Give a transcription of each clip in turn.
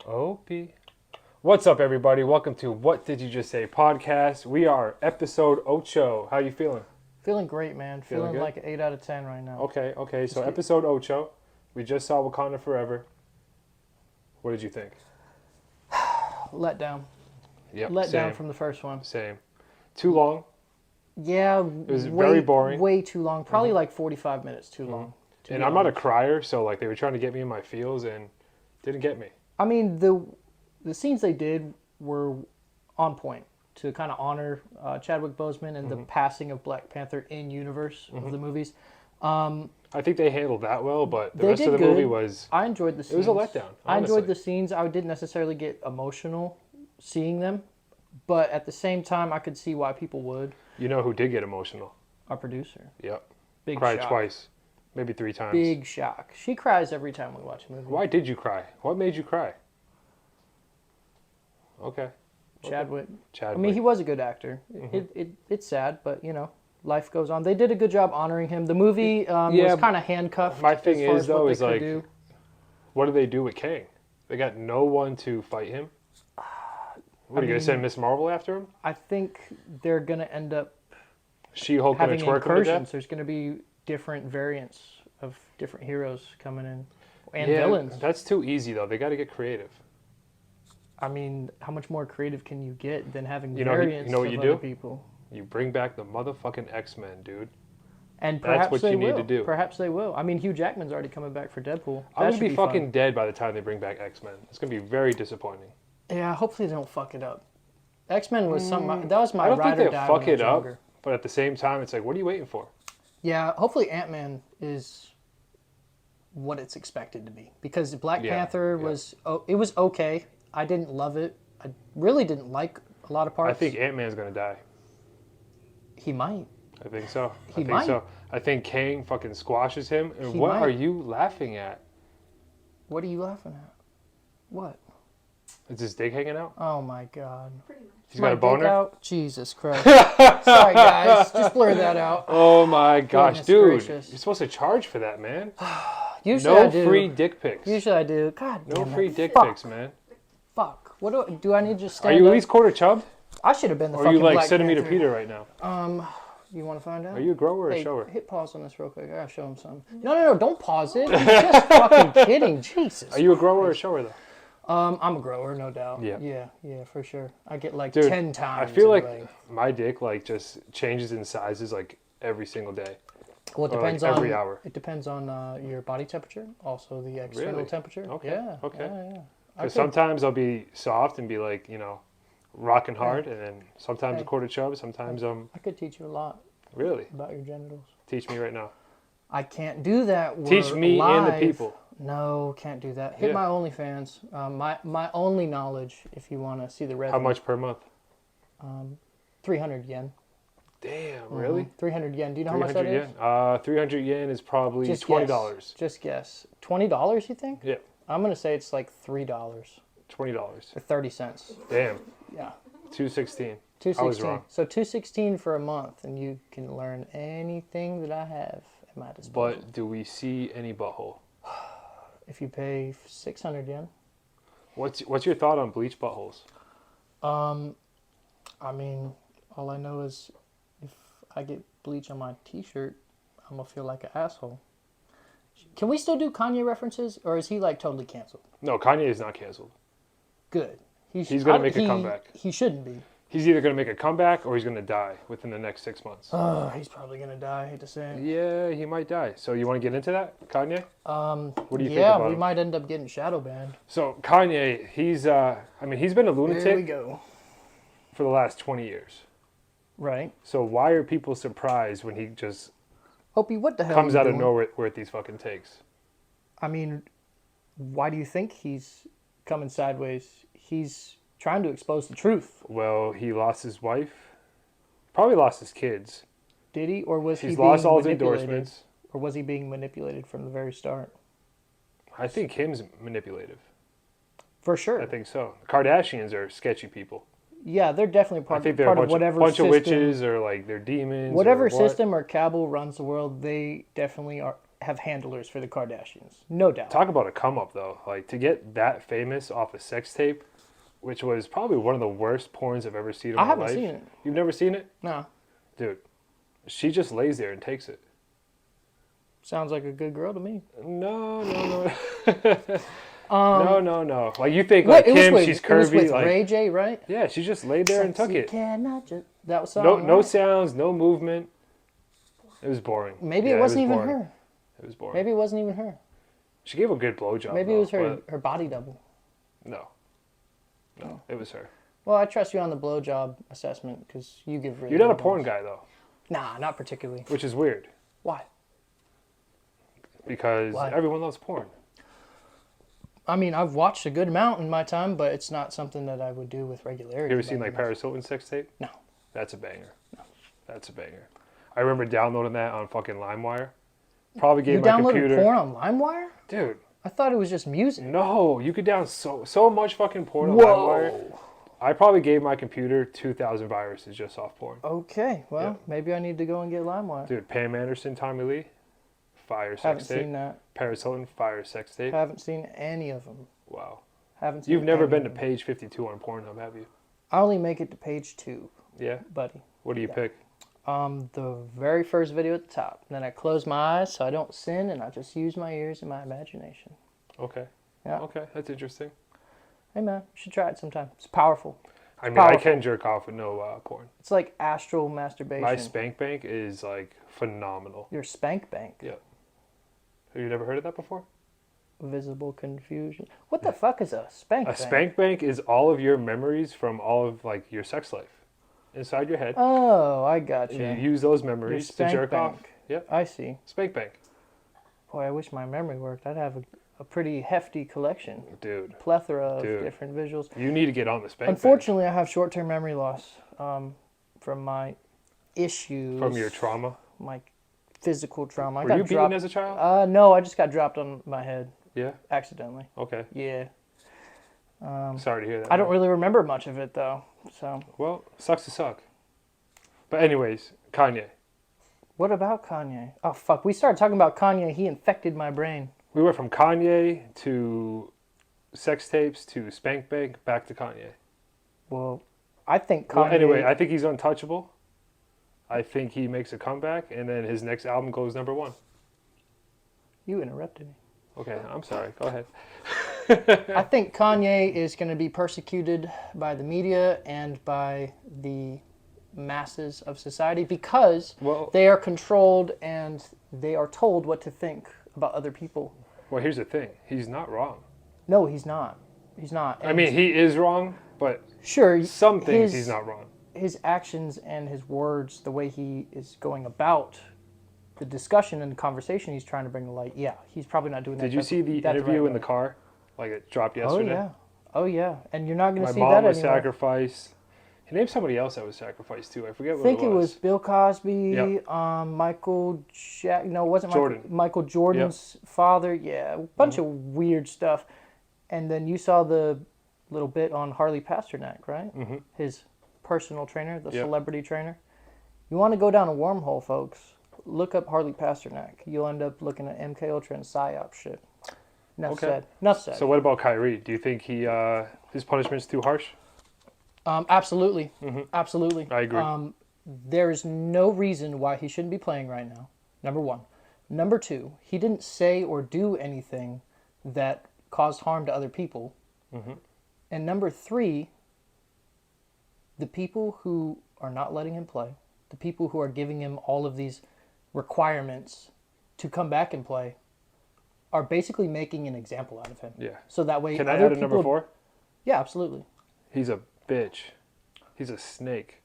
Opie. What's up, everybody? Welcome to What Did You Just Say podcast. We are episode ocho. How you feeling? Feeling great, man. Feeling good? like an 8 out of 10 right now. Okay. So episode ocho. We just saw Wakanda Forever. What did you think? Let down. Yep. Let same. down from the first one. Same. Too long. Yeah. It was very boring. Way too long. Probably like 45 minutes too long. And I'm not a crier, so like they were trying to get me in my feels and didn't get me. I mean, the scenes they did were on point to kind of honor Chadwick Boseman and the passing of Black Panther in universe of the movies. I think they handled that well, but the They rest of did the movie good. was... I enjoyed the scenes. It was a letdown, honestly. I enjoyed the scenes. I didn't necessarily get emotional seeing them, but at the same time, I could see why people would. You know who did get emotional? Our producer. Yep. Big Cried shock. twice. Maybe 3 times. Big shock. She cries every time we watch a movie. Why did you cry? What made you cry? Okay. Chadwick. Chadwick. I mean, he was a good actor. It's sad, but life goes on. They did a good job honoring him. The movie was kind of handcuffed. My thing as far is, as though, what is they could like, do. what do they do with Kang? They got no one to fight him. What, are you going to send Miss Marvel after him? I think they're going to end up She-Hulk going having to twerk him to incursions. death? There's going to be different variants of different heroes coming in. And villains. That's too easy, though. They got to get creative. I mean, how much more creative can you get than having You know variants what of you other do? people? You bring back the motherfucking X-Men, dude. And That's perhaps what they you need will. to do. Perhaps they will. I mean, Hugh Jackman's already coming back for Deadpool. I'm going to be fucking fun. dead by the time they bring back X-Men. It's going to be very disappointing. Yeah, hopefully they don't fuck it up. X-Men was something. That was my I don't ride think or they'll die fuck when I was it up, younger. but at the same time, it's like, what are you waiting for? Yeah, hopefully Ant-Man is what it's expected to be, because Black Panther was it was okay. I didn't love it. I really didn't like a lot of parts. I think Ant-Man's going to die. He might. I think so. He might. I think Kang fucking squashes him. And He what might. are you laughing at? What are you laughing at? What? Is his dick hanging out? Oh my God. He's got a My dick boner? out? Jesus Christ. Sorry guys, just blur that out. Oh my gosh, Goodness dude. gracious. You're supposed to charge for that, man. Usually I No do. free dick pics. Usually I do. God No damn free it. dick Fuck. pics, man. Fuck. What do I need to just Are stand you up? at least quarter chub? I should have been the Or are fucking you like Black centimeter Panther. Peter right now? You want to find out? Are you a grower or a Hey, shower? hit pause on this real quick. I gotta show him something. No, don't pause it. He's just fucking kidding. Jesus. Are you a grower or a shower though? I'm a grower, no doubt. Yeah. Yeah, for sure. I get like Dude, 10 times. I feel in like length. my dick like just changes in sizes like every single day. Well, it or, depends like, on every hour. It depends on your body temperature, also the external Really? temperature. Okay. Yeah. Okay. Yeah. Because sometimes I'll be soft and be like, rocking hard, and then sometimes a quarter chub, sometimes I'm... I could teach you a lot Really? about your genitals. Teach me right now. I can't do that. We're Teach me live. and the people. No, can't do that. Hit Yeah. my OnlyFans. My only knowledge, if you want to see the revenue. How much per month? 300 yen. Damn, really? 300 yen. Do you know how much that is? Yen? 300 yen is probably Just $20. Guess. Just guess. $20, you think? Yeah, I'm going to say it's like $3 $20. or 30 cents. Damn, Yeah. 216. 216. I was wrong. So 216 for a month, and you can learn anything that I have at my disposal. But do we see any butthole? If you pay 600 yen. What's your thought on bleach buttholes? I mean, all I know is if I get bleach on my t-shirt, I'm going to feel like an asshole. Can we still do Kanye references, or is he like totally canceled? No, Kanye is not canceled. Good. He's going to make a comeback. He shouldn't be. He's either going to make a comeback or he's going to die within the next 6 months. Oh, he's probably going to die. I hate to say it. Yeah, he might die. So you want to get into that, Kanye? What do you think Yeah, about we him? might end up getting shadow banned. So Kanye, he's been a There we lunatic go. for the last 20 years. Right. So why are people surprised when he just Opie, what the hell comes are you out of doing? nowhere with these fucking takes? I mean, why do you think he's coming sideways? He's trying to expose the truth. Well, he lost his wife, probably lost his kids. Did he? Or was he He's being lost all his manipulated? endorsements. Or was he being manipulated from the very start? I think him's manipulative. For sure. I think so. The Kardashians are sketchy people. Yeah, they're definitely I part, think they're part a of whatever bunch of system. witches or like they're demons. Whatever or what. system or cabal runs the world, they definitely are have handlers for the Kardashians, no doubt. Talk about a come up though. Like to get that famous off a sex tape, which was probably one of the worst porns I've ever seen in I my haven't life. seen it. You've never seen it? No. Dude, she just lays there and takes it. Sounds like a good girl to me. No, no, no. No. Like you think What? like Kim, It she's was curvy. with Like Ray J, right? yeah, she just laid there and took Sexy it. Cannot just, that was song, No right? sounds, no movement. It was boring. Maybe Yeah, it wasn't even boring. her. It was boring. Maybe it wasn't even her. She gave a good blowjob. Maybe though, it was her, but her body double. No, it was her. Well, I trust you on the blowjob assessment because you give really You're not a good porn ones. guy though, Nah, not particularly. which is weird Why? because Why? everyone loves porn. I mean, I've watched a good amount in my time, but it's not something that I would do with regularity. You ever seen by like any Paris Hilton's sex tape? No. That's a banger. No. That's a banger. I remember downloading that on fucking LimeWire. Probably gave You my downloaded computer. porn on LimeWire? Dude, I thought it was just music. no, you could down so much fucking porn on LimeWire. I probably gave my computer 2,000 viruses just off porn. Okay, well, Yeah. maybe I need to go and get LimeWire. Dude, Pam Anderson, Tommy Lee, fire Haven't sex tape. seen that. Paris Hilton, fire sex tape. Haven't seen any of them. Wow. Haven't seen You've never any been of to them. page 52 on Pornhub, have you? I only make it to page 2, Yeah. buddy. What do you pick? The very first video at the top. Then I close my eyes so I don't sin, and I just use my ears and my imagination. Okay. Yeah. Okay, that's interesting. Hey man, you should try it sometime. It's powerful. I mean, powerful. I can jerk off with no porn. It's like astral masturbation. My spank bank is like phenomenal. Your spank bank. Yeah. Have you never heard of that before? Visible confusion. What the fuck is a spank A bank? spank bank is all of your memories from all of like your sex life inside your head. Oh, I got And you. you use those Your memories to spank jerk off. bank. Yep. I see. Spank bank. Boy, I wish my memory worked. I'd have a pretty hefty collection. Dude, Plethora of Dude. different visuals. you need to get on the spank Unfortunately, I have short-term memory loss from my issues. bank. From your trauma. My physical trauma. I Were got you beaten dropped. as a child? No, I just got dropped on my head Yeah. accidentally. Okay. Yeah. Sorry to hear that. I don't man. really remember much of it though. So, Well, sucks to suck. But anyways, Kanye. what about Kanye? Oh fuck, we started talking about Kanye. He infected my brain. We went from Kanye to sex tapes to spank bank back to Kanye. Well, I think Kanye. Well, anyway, I think he's untouchable. I think he makes a comeback, and then his next album goes #1. You interrupted me. Okay, I'm sorry. Go ahead. I think Kanye is going to be persecuted by the media and by the masses of society because Well, they are controlled and they are told what to think about other people. well, here's the thing. He's not wrong. No, he's not. He's not. I mean, he is wrong, but sure, some things he's not wrong. His actions and his words, the way he is going about the discussion and the conversation he's trying to bring to light, yeah, he's probably not doing that. Did you see the that interview right in the way. car? Like it dropped Oh yesterday? yeah. Oh yeah. And you're not going My to see mom that was anymore. sacrificed. He named somebody else that was sacrificed too. I forget I what think it was. Bill Cosby, Yep. Michael no, it wasn't Jordan. Michael Jordan's father. Yeah, a bunch of weird stuff. And then you saw the little bit on Harley Pasternak, right? Mm-hmm. His personal trainer, the Yep. celebrity trainer. You want to go down a wormhole, folks? Look up Harley Pasternak. You'll end up looking at MK Ultra and PSYOP shit. Enough Okay. said. Enough said. So what about Kyrie? Do you think his punishment's too harsh? Absolutely. Absolutely. I agree. There is no reason why he shouldn't be playing right now. Number one. Number two, he didn't say or do anything that caused harm to other people. And number three, the people who are not letting him play, the people who are giving him all of these requirements to come back and play, are basically making an example out of him. Yeah. So that way, Can I other add a number people- 4? Yeah, absolutely. He's a bitch. He's a snake.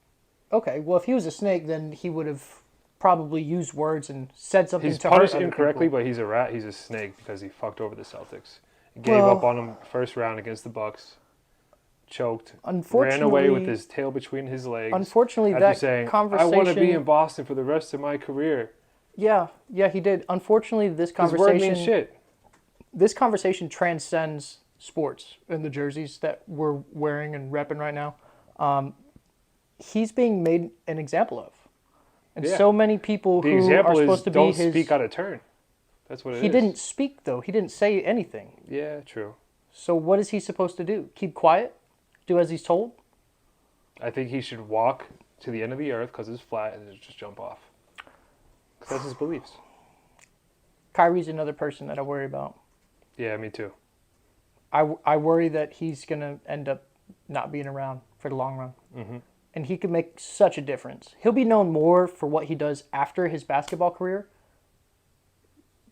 Okay, well, if he was a snake, then he would have probably used words and said something He's to punished hurt other incorrectly, people. but he's a rat. He's a snake because he fucked over the Celtics. Gave Well- up on him first round against the Bucks. Choked. Ran Unfortunately, away with his tail between his legs. Unfortunately, after that saying, conversation. I want to be in Boston for the rest of my career. Yeah, he did. Unfortunately, this His word means conversation. shit. This conversation transcends sports and the jerseys that we're wearing and repping right now. He's being made an example of, and Yeah. so many people The who are example supposed is to be don't his. speak out of turn. That's what it He is. didn't speak, though. He didn't say anything. Yeah, true. So what is he supposed to do? Keep quiet? Do as he's told? I think he should walk to the end of the earth because it's flat and just jump off. Because that's his beliefs. Kyrie's another person that I worry about. Yeah, me too. I worry that he's going to end up not being around for the long run. Mm-hmm. And he could make such a difference. He'll be known more for what he does after his basketball career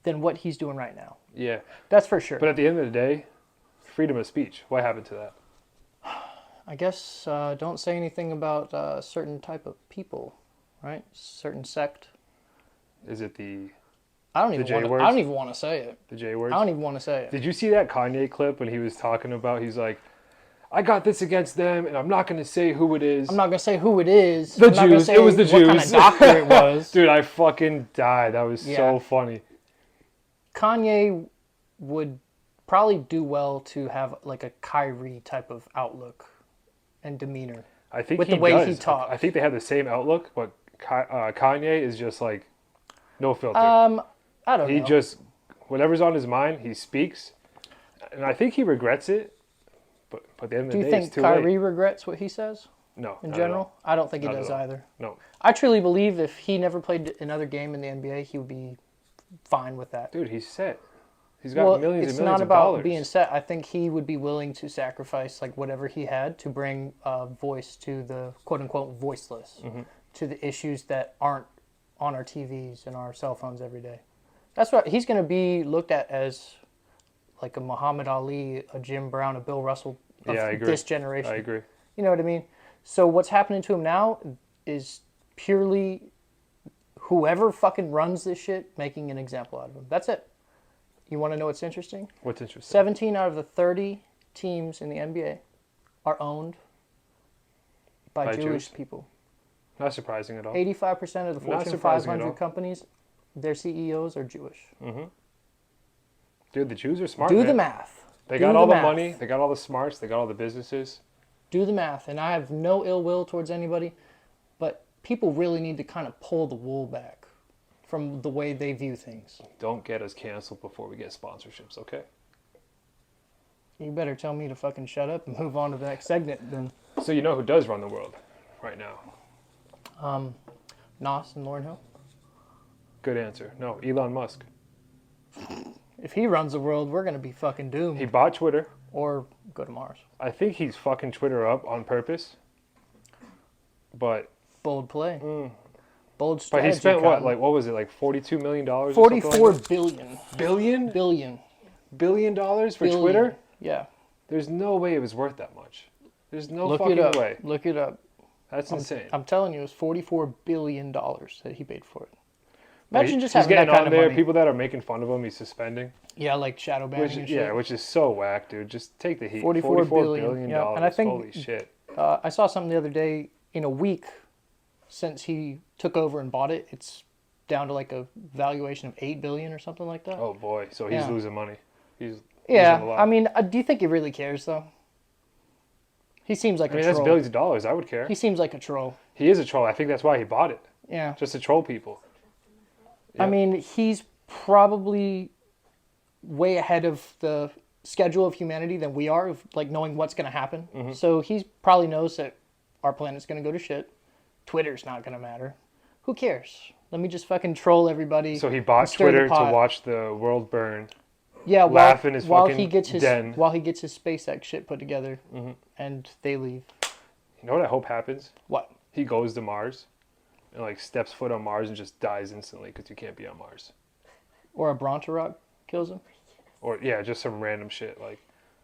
than what he's doing right now. Yeah. That's for sure. But at the end of the day, freedom of speech. What happened to that? I guess don't say anything about a certain type of people, right? Certain sect. Is it the I don't even want to say it. The J words? I don't even want to say it. Did you see that Kanye clip when he was talking about, he's like, I got this against them and I'm not going to say who it is. I'm not going to say who it is. The I'm not gonna Jews. say It was the what Jews. kind of doctor it was. Dude, I fucking died. That was so funny. Kanye would probably do well to have like a Kyrie type of outlook and demeanor. I think with he the way does. he talks. I think they have the same outlook, but Kanye is just like, no filter. I don't know. He just, whatever's on his mind, he speaks. And I think he regrets it. But at the end of Do the you day, it's think too Kyrie late. regrets what he says No. in not at general? all. I don't think he Not does at all. either. No. I truly believe if he never played another game in the NBA, he would be fine with that. Dude, he's set. He's got millions it's and millions not of about dollars. being set. I think he would be willing to sacrifice like whatever he had to bring voice to the quote unquote voiceless, to the issues that aren't on our TVs and our cell phones every day. That's what he's going to be looked at as, like a Muhammad Ali, a Jim Brown, a Bill Russell of Yeah, I agree. this generation. I agree. You know what I mean? So what's happening to him now is purely whoever fucking runs this shit making an example out of him. That's it. You want to know what's interesting? What's interesting? 17 out of the 30 teams in the NBA are owned by Jewish Jews? people. Not surprising at all. 85% of the Not Fortune surprising at all. 500 companies, their CEOs are Jewish. Dude, the Jews are smart, Do man. the math. They Do got all the math. money. They got all the smarts. They got all the businesses. Do the math. And I have no ill will towards anybody, but people really need to kind of pull the wool back from the way they view things. Don't get us canceled before we get sponsorships, okay? You better tell me to fucking shut up and move on to the next segment then. So you know who does run the world right now? Nas and Lauryn Hill. Good answer. No, Elon Musk. If he runs the world, we're going to be fucking doomed. He bought Twitter. Or go to Mars. I think he's fucking Twitter up on purpose. But Bold play. Bold but strategy. he spent what? Cotton. Like, what was it? Like $42 million? Or 44 something billion. like that? Billion? Billion. $1 billion for Billion. Twitter? Yeah. There's no way it was worth that much. There's no Look fucking it up. way. Look it up. That's insane. I'm telling you, it was $44 billion that he paid for it. Imagine just he's having that getting kind on of there. money. People that are making fun of him, he's suspending. Yeah, like shadow banning and shit. Yeah, which is so whack, dude. Just take the heat. 44 billion. billion Yeah, dollars. and I think- Holy shit. I saw something the other day. In a week since he took over and bought it, it's down to like a valuation of $8 billion or something like that. Oh boy, so he's Yeah. losing money. He's yeah, losing a lot. I mean, do you think he really cares though? He seems like I mean, a that's troll. billions of dollars. I would care. He seems like a troll. He is a troll. I think that's why he bought it, Yeah. just to troll people. I Yeah. mean, he's probably way ahead of the schedule of humanity than we are, of like knowing what's going to happen. Mm-hmm. So he probably knows that our planet's going to go to shit. Twitter's not going to matter. Who cares? Let me just fucking troll everybody. So he and bought stir the Twitter to pot. watch the world burn. Yeah, laugh in his while fucking he gets his den. while he gets his SpaceX shit put together, Mm-hmm. and they leave. You know what I hope happens? What? He goes to Mars, and like steps foot on Mars and just dies instantly because you can't be on Mars. Or a Bronterok kills him. Or yeah, just some random shit. Like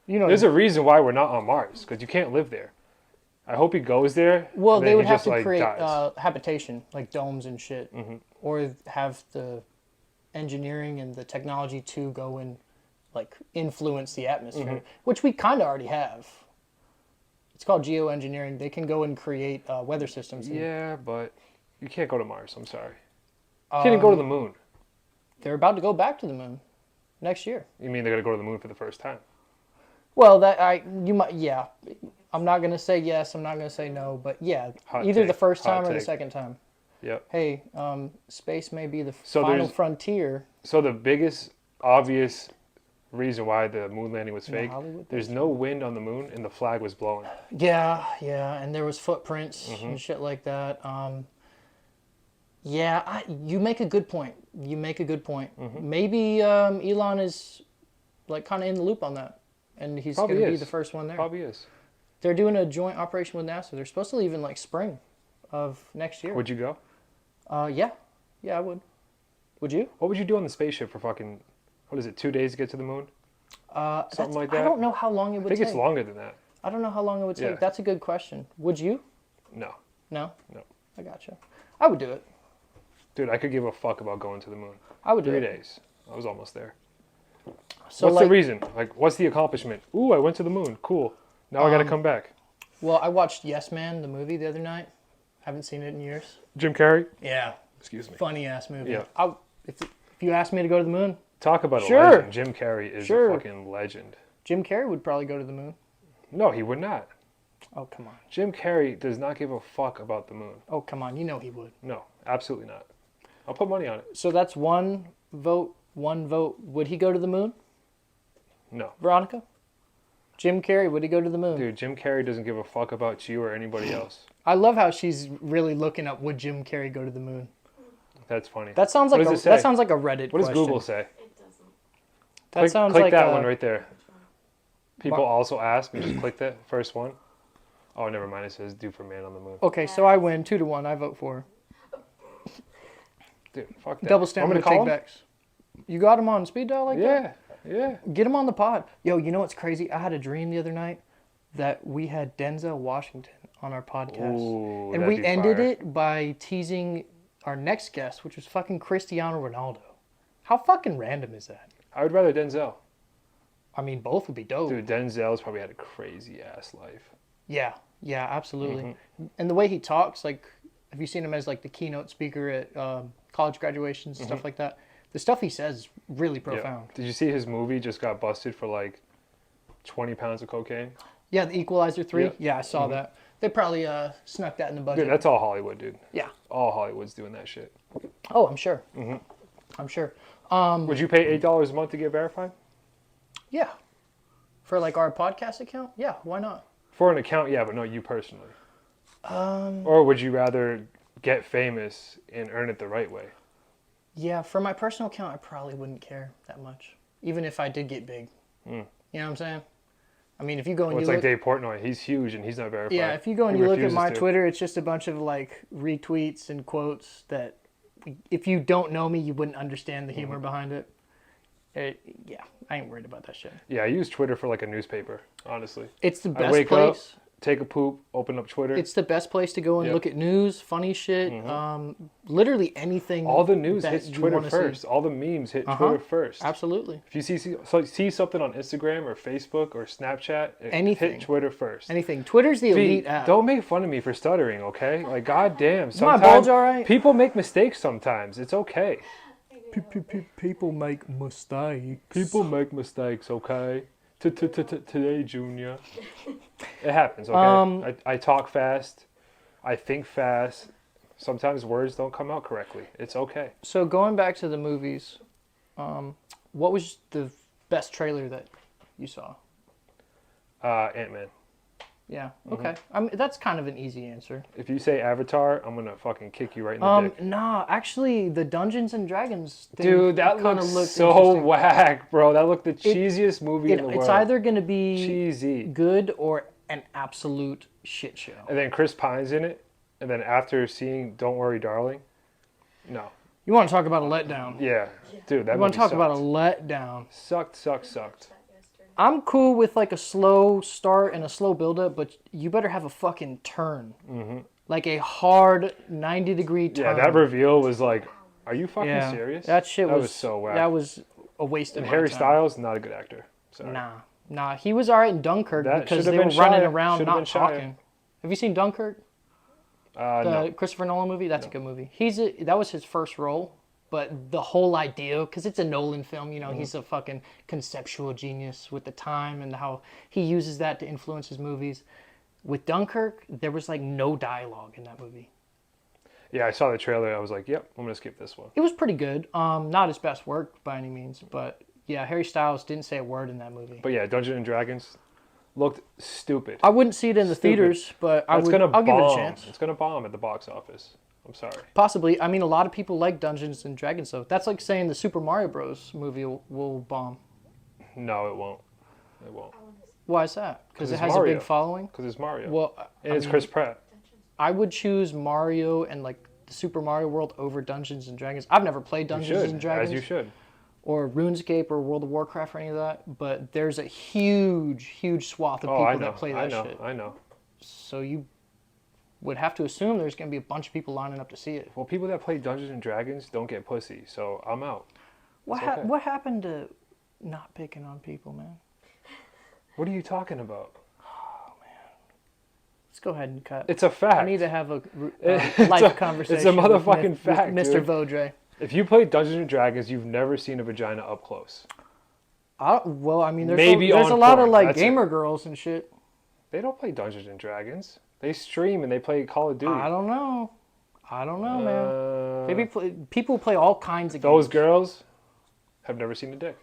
You know, there's a reason why we're not on Mars because you can't live there. I hope he goes there. well, and they then would he have just, to like, create dies. habitation, like domes and shit, or have the engineering and the technology to go and like influence the atmosphere, which we kind of already have. It's called geoengineering. They can go and create weather systems. Yeah, but you can't go to Mars. I'm sorry. You can't even go to the moon. They're about to go back to the moon next year. You mean they're gonna go to the moon for the first time? Well, you might, yeah. I'm not gonna say yes. I'm not gonna say no, but yeah, Hot either take. the first Hot time or the take. second time. Yep. Hey, space may be the So final there's frontier. so the biggest obvious reason why the moon landing was In the fake. Hollywood There's Basement. no wind on the moon, and the flag was blowing. Yeah, and there was footprints Mm-hmm. and shit like that. Yeah, you make a good point. Mm-hmm. Maybe Elon is like kind of in the loop on that, and he's going Probably to be is. the first one there. Probably is. They're doing a joint operation with NASA. They're supposed to leave in like spring of next year. Would you go? Yeah, I would. Would you? What would you do on the spaceship for fucking, what is it, 2 days to get to the moon? Something like that? I don't know how long it would I think take. it's longer than that. I don't know how long it would take. Yeah. That's a good question. Would you? No. No? No. I gotcha. I would do it. Dude, I could give a fuck about going to the moon. I would do 3 it. days. I was almost there. So What's like, the reason? Like, what's the accomplishment? Ooh, I went to the moon. Cool. Now I gotta come back. well, I watched Yes Man, the movie, the other night. Haven't seen it in years. Jim Carrey? Yeah. Excuse me. Funny ass movie. Yeah. If you asked me to go to the moon, Talk about a Sure. legend. Jim Carrey is Sure. a fucking legend. Jim Carrey would probably go to the moon. No, he would not. Oh, come on. Jim Carrey does not give a fuck about the moon. Oh, come on. You know he would. No, absolutely not. I'll put money on it. So that's one vote. Would he go to the moon, No. Veronica? Jim Carrey, would he go to the moon? Dude, Jim Carrey doesn't give a fuck about you or anybody else. I love how she's really looking up, would Jim Carrey go to the moon? That's funny. That sounds What like does it that say? sounds like a Reddit What does question. Google say? It doesn't. That sounds click like that a, one right there. People Mar- also ask me, just click that first one. Oh, never mind. It says do for man on the moon. Okay, so I win 2-1. I vote for her. Dude, fuck that. Double Want standard me with to call take him? backs. You got him on speed dial like that? Yeah. Get him on the pod. Yo, you know what's crazy? I had a dream the other night that we had Denzel Washington on our podcast. Ooh, and that'd we be ended fire. it by teasing our next guest, which was fucking Cristiano Ronaldo. How fucking random is that? I would rather Denzel. I mean, both would be dope. Dude, Denzel's probably had a crazy ass life. Yeah, absolutely. Mm-hmm. And the way he talks, like, have you seen him as like the keynote speaker at college graduations and Mm-hmm. stuff like that? The stuff he says is really Yeah. profound. Did you see his movie just got busted for like 20 pounds of cocaine? Yeah, the Equalizer 3. Yeah. Yeah, I saw that. They probably snuck that in the budget. Dude, that's all Hollywood, dude. Yeah. All Hollywood's doing that shit. Oh, I'm sure. Mm-hmm. I'm sure. Would you pay $8 a month to get verified? Yeah. For like our podcast account? Yeah, why not? For an account, yeah, but no, you personally. Or would you rather get famous and earn it the right way? Yeah, for my personal account, I probably wouldn't care that much. Even if I did get big. You know what I'm saying? I mean, if you go and Well, you it's look... like Dave Portnoy. He's huge and he's not verified. Yeah, if you go and He you look at refuses my to. Twitter, it's just a bunch of like retweets and quotes that if you don't know me, you wouldn't understand the humor behind it. Yeah, I ain't worried about that shit. Yeah, I use Twitter for like a newspaper, honestly. It's the I best wake place. up, take a poop, open up Twitter. It's the best place to go and Yep. look at news, funny shit, literally anything. All the news that hits you Twitter wanna first. see. All the memes hit Uh-huh. Twitter first. Absolutely. If you see something on Instagram or Facebook or Snapchat, Anything. hit Twitter first. Anything. Twitter's the elite app. Don't make fun of me for stuttering, okay? Like, goddamn. my bulge all right? People make mistakes sometimes. It's okay. People make mistakes. People make mistakes, okay? Today, Junior. It happens, okay? I talk fast. I think fast. Sometimes words don't come out correctly. It's okay. So going back to the movies, what was the best trailer that you saw? Ant-Man. Yeah. Okay. I mean, that's kind of an easy answer. If you say Avatar, I'm gonna fucking kick you right in the dick. Nah, actually, the Dungeons and Dragons thing Dude, that kinda looks looked so interesting. whack, bro. That looked the cheesiest movie in the world. It's either gonna be cheesy. good or an absolute shit show. And then Chris Pine's in it. And then after seeing Don't Worry, Darling, no. You want to talk about a letdown? Yeah. Dude, that You want movie to talk about a sucked. letdown? Sucked. I'm cool with like a slow start and a slow build up, but you better have a fucking turn. Mm-hmm. Like a hard 90-degree turn. Yeah, that reveal was like, are you fucking serious? That shit was so whack. That was a waste of And my Harry time. Styles, not a good actor. Sorry. Nah. He was alright in Dunkirk That because should've they were been running Shia. around Should've not been Shia. talking. Have you seen Dunkirk? The No. Christopher Nolan movie? That's a good movie. That was his first role, but the whole idea, because it's a Nolan film, you know, he's a fucking conceptual genius with the time and how he uses that to influence his movies. With Dunkirk, there was like no dialogue in that movie. Yeah, I saw the trailer. I was like, yep, I'm gonna skip this one. It was pretty good. Not his best work by any means, but yeah, Harry Styles didn't say a word in that movie. But yeah, Dungeons and Dragons looked stupid. I wouldn't see it in the Stupid. theaters, but I'll give it a chance. It's gonna bomb at the box office. I'm sorry. Possibly. I mean, a lot of people like Dungeons and Dragons, though. That's like saying the Super Mario Bros. Movie will bomb. No, it won't. It won't. Why is that? Because it it's has Mario. a big following? Because it's Mario. Well, and it's Chris Pratt. I would choose Mario and like the Super Mario World over Dungeons and Dragons. I've never played Dungeons and Dragons. As you should. Or RuneScape or World of Warcraft or any of that, but there's a huge swath of people that play that shit. I know. So you would have to assume there's going to be a bunch of people lining up to see it. Well, people that play Dungeons and Dragons don't get pussy, so I'm out. What happened to not picking on people, man? What are you talking about? Oh, man. Let's go ahead and cut. It's a fact. I need to have a life conversation. It's a motherfucking fact, with Mr. Vaudrey. If you play Dungeons and Dragons, you've never seen a vagina up close. Well, I mean, there's a lot porn. of like That's gamer girls and shit. They don't play Dungeons and Dragons. They stream and they play Call of Duty. I don't know, man. Maybe people play all kinds of games. Those girls have never seen a dick.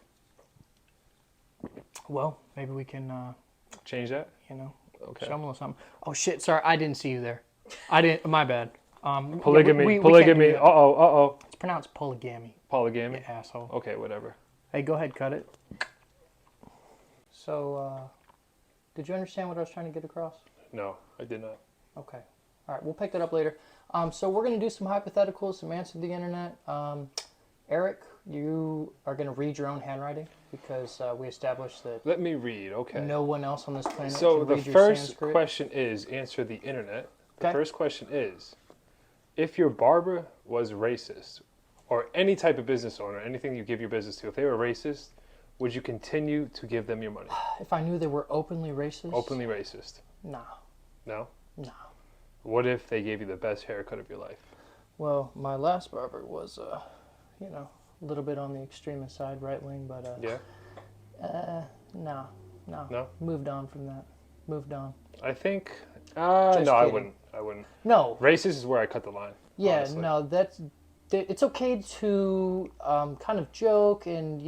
Well, maybe we can change that. Okay. Show them a little something. Oh shit! Sorry, I didn't see you there. I didn't. My bad. Polygamy. Polygamy. Uh-oh. It's pronounced polygamy. Polygamy? You asshole. Okay, whatever. Hey, go ahead, cut it. So, did you understand what I was trying to get across? No, I did not. Okay. All right, we'll pick that up later. So we're going to do some hypotheticals, some answer the internet. Eric, you are going to read your own handwriting because we established that. Let me read, okay. No one else on this planet so can the read your first Sanskrit. question is answer the internet. The Okay. first question is, if your barber was racist, or any type of business owner, anything you give your business to, if they were racist, would you continue to give them your money? If I knew they were openly racist? Openly racist? No. No? No. What if they gave you the best haircut of your life? Well, my last barber was, a little bit on the extremist side, right wing, but yeah. No. Moved on from that. Moved on. I think. Just no, kidding. I wouldn't. No. Racist is where I cut the line. Yeah, honestly. no, it's okay to kind of joke and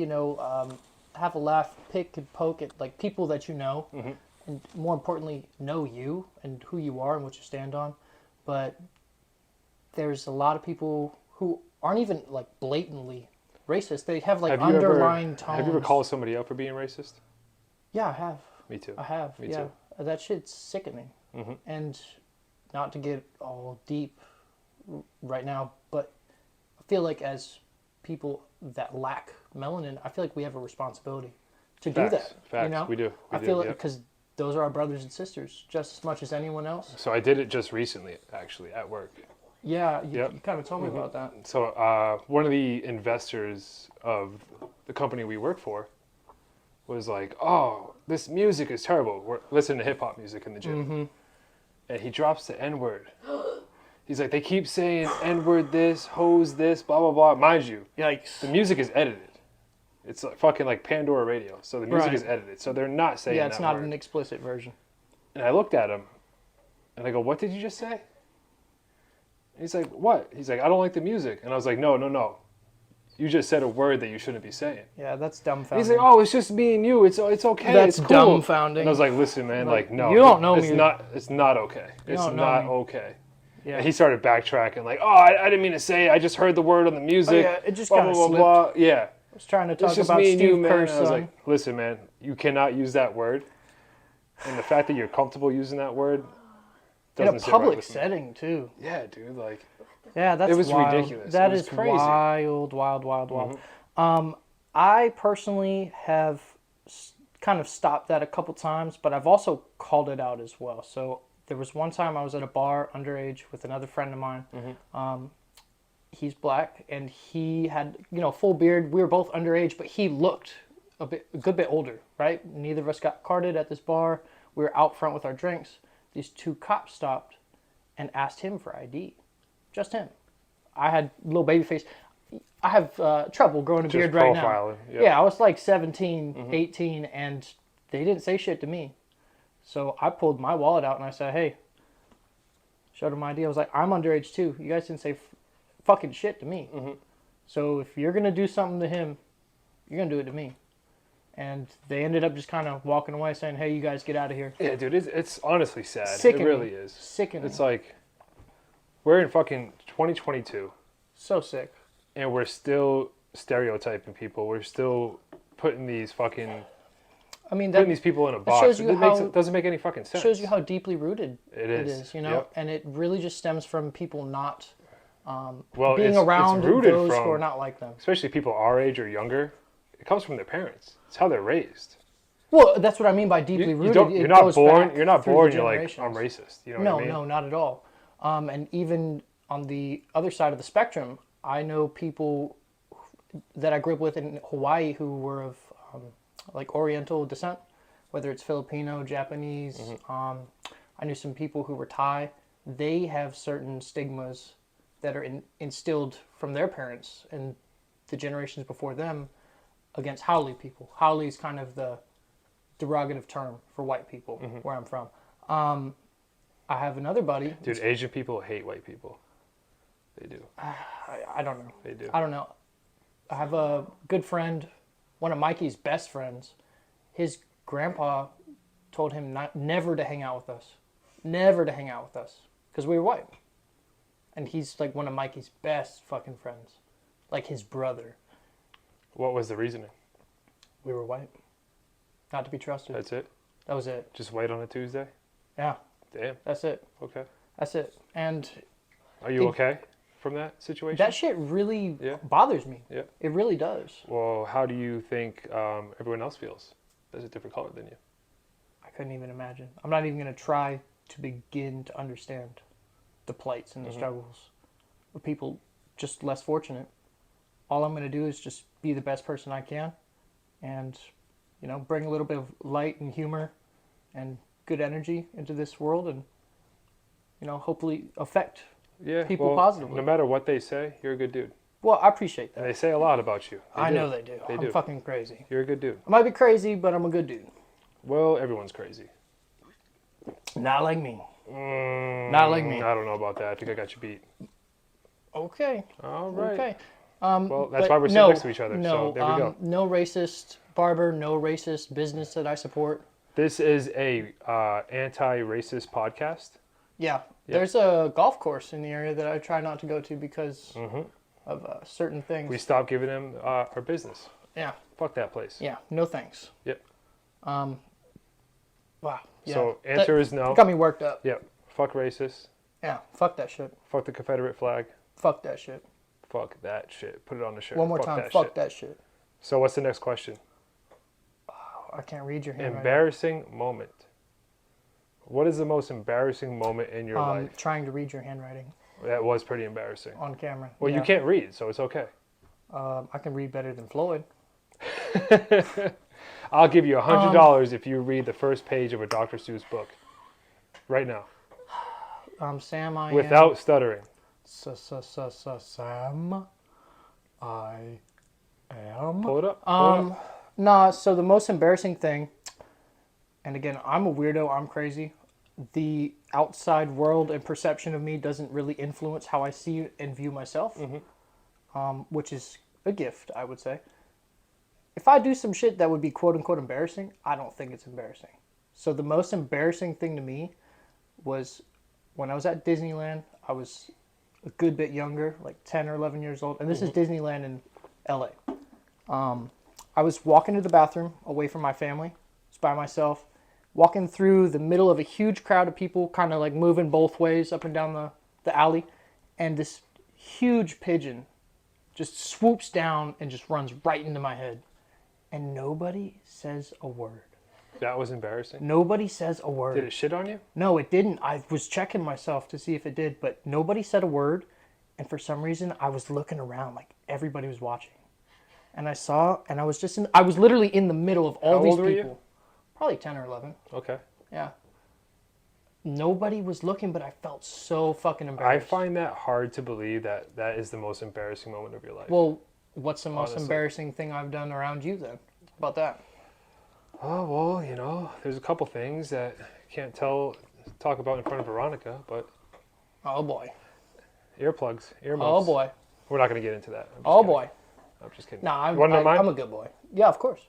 have a laugh, pick and poke at like people that you know, mm-hmm. and more importantly, know you and who you are and what you stand on. But there's a lot of people who aren't even like blatantly racist. They have like underlying tones. Have you ever called somebody out for being racist? Yeah, I have. Me too. I have. Me yeah, too. That shit's sickening. Mm-hmm. And not to get all deep right now, but I feel like as people that lack melanin, I feel like we have a responsibility to do that. Facts. We do. I feel like because those are our brothers and sisters just as much as anyone else. So I did it just recently, actually, at work. Yeah, you kind of told me about that. So one of the investors of the company we work for was like, "Oh, this music is terrible. We're listening to hip hop music in the gym," Mm-hmm. and he drops the N word. He's like, "They keep saying N word, this, hose, this, blah blah blah." Mind you, Yikes. the music is edited. It's like fucking like Pandora radio, so the music is edited, so they're not saying. Yeah, it's not word. an explicit version. And I looked at him, and I go, "What did you just say?" And he's like, "What?" He's like, "I don't like the music." And I was like, No. You just said a word that you shouldn't be saying. Yeah, that's dumbfounding. He's like, "Oh, it's just me and you. It's okay. That's it's cool." dumbfounding. And I was like, "Listen, man, like no, you don't know it's me. It's not okay. It's not okay." Yeah. And he started backtracking, like, "Oh, I didn't mean to say it. I just heard the word on the music." Oh, yeah, it just blah, kind of blah, slipped. blah, blah. Yeah. I was trying to talk It's just about me and Steve you, man. Kerr's I was son. like, "Listen, man, you cannot use that word, and the fact that you're comfortable using that word doesn't in a sit public right with me." setting too. Yeah, dude, like. Yeah, that's It was wild. ridiculous. That It was is crazy. wild. Mm-hmm. I personally have kind of stopped that a couple times, but I've also called it out as well. So there was one time I was at a bar underage with another friend of mine. Mm-hmm. He's black and he had full beard. We were both underage, but he looked a good bit older. Right? Neither of us got carded at this bar. We were out front with our drinks. These two cops stopped and asked him for ID. Just him. I had little baby face. I have trouble growing a beard right now. Yep. Yeah, I was like 17, 18, and they didn't say shit to me. So I pulled my wallet out and I said, "Hey, Showed him my ID. I was like, I'm underage too. You guys didn't say fucking shit to me. Mm-hmm. So if you're gonna do something to him, you're gonna do it to me. And they ended up just kind of walking away, saying, "Hey, you guys get out of here." Yeah, dude, it's honestly sad. Sickening. It really is. Sickening. It's like we're in fucking 2022, So sick. and we're still stereotyping people. We're still putting these fucking putting these people in a box. Shows you It doesn't make any fucking sense. Shows you how deeply rooted it is. You know, Yep. and it really just stems from people not well, being around those who are not like them. Especially people our age or younger. It comes from their parents. It's how they're raised. Well, that's what I mean by deeply rooted. You're not born. You're not born. You're like, I'm racist. You know no, what I mean? No, not at all. And even on the other side of the spectrum, I know people that I grew up with in Hawaii who were of like Oriental descent, whether it's Filipino, Japanese. Mm-hmm. I knew some people who were Thai. They have certain stigmas that are instilled from their parents and the generations before them against Haole people. Haole is kind of the derogative term for white people where I'm from. I have another buddy. Dude, Asian people hate white people. They do. I don't know. They do. I don't know. I have a good friend, one of Mikey's best friends. His grandpa told him never to hang out with us. Never to hang out with us. Because we were white. And he's like one of Mikey's best fucking friends. Like his brother. What was the reasoning? We were white. Not to be trusted. That's it? That was it. Just white on a Tuesday? Yeah. Damn. That's it. Okay. That's it. And are you okay from that situation? that shit really bothers me. Yeah. It really does. Well, how do you think everyone else feels? That's a different color than you. I couldn't even imagine. I'm not even going to try to begin to understand the plights and the struggles of people just less fortunate. All I'm going to do is just be the best person I can and, you know, bring a little bit of light and humor and good energy into this world and, you know, hopefully affect people positively. No matter what they say, you're a good dude. Well, I appreciate that. And they say a lot about you. I know they do. They I'm do. fucking crazy. You're a good dude. I might be crazy, but I'm a good dude. Well, everyone's crazy. Not like me. Not like me. I don't know about that. I think I got you beat. Okay. All right. Okay. Well, that's why we're sitting next to each other. So there we go. No racist barber, no racist business that I support. This is a anti-racist podcast. Yeah. There's a golf course in the area that I try not to go to because of certain things. We stopped giving them our business. Yeah. Fuck that place. Yeah. No thanks. Yep. Wow. Yeah. So answer is no. Got me worked up. Yep. Fuck racist. Yeah. Fuck that shit. Fuck the Confederate flag. Fuck that shit. Fuck that shit. Put it on the shirt. One more time. Fuck that shit. So what's the next question? Oh, I can't read your handwriting. Embarrassing moment. What is the most embarrassing moment in your life? Trying to read your handwriting. That was pretty embarrassing. On camera. Well, you can't read, so it's okay. I can read better than Floyd. I'll give you $100 if you read the first page of a Dr. Seuss book. Right now. Sam, without stuttering. Sam, I am. Pull it up. Nah, so the most embarrassing thing, and again, I'm a weirdo, I'm crazy. The outside world and perception of me doesn't really influence how I see and view myself, which is a gift, I would say. If I do some shit that would be quote-unquote embarrassing, I don't think it's embarrassing. So the most embarrassing thing to me was when I was at Disneyland. I was a good bit younger, like 10 or 11 years old, and this is Disneyland in LA. I was walking to the bathroom away from my family. It's by myself, walking through the middle of a huge crowd of people, kind of like moving both ways up and down the alley, and this huge pigeon just swoops down and just runs right into my head. And nobody says a word. That was embarrassing. Nobody says a word. Did it shit on you? No, it didn't. I was checking myself to see if it did, but nobody said a word. And for some reason, I was looking around like everybody was watching. And I saw, and I was I was literally in the middle of all these people. How old were you? Probably 10 or 11. Okay. Yeah. Nobody was looking, but I felt so fucking embarrassed. I find that hard to believe that that is the most embarrassing moment of your life. Well, what's the most embarrassing thing I've done around you then? About that? Oh, well, you know, there's a couple things that I can't talk about in front of Veronica, but Oh boy. Earplugs, earmuffs. Oh boy. We're not going to get into that. Oh boy. I'm just kidding. Nah, You want to know mine? I'm a good boy. Yeah, of course.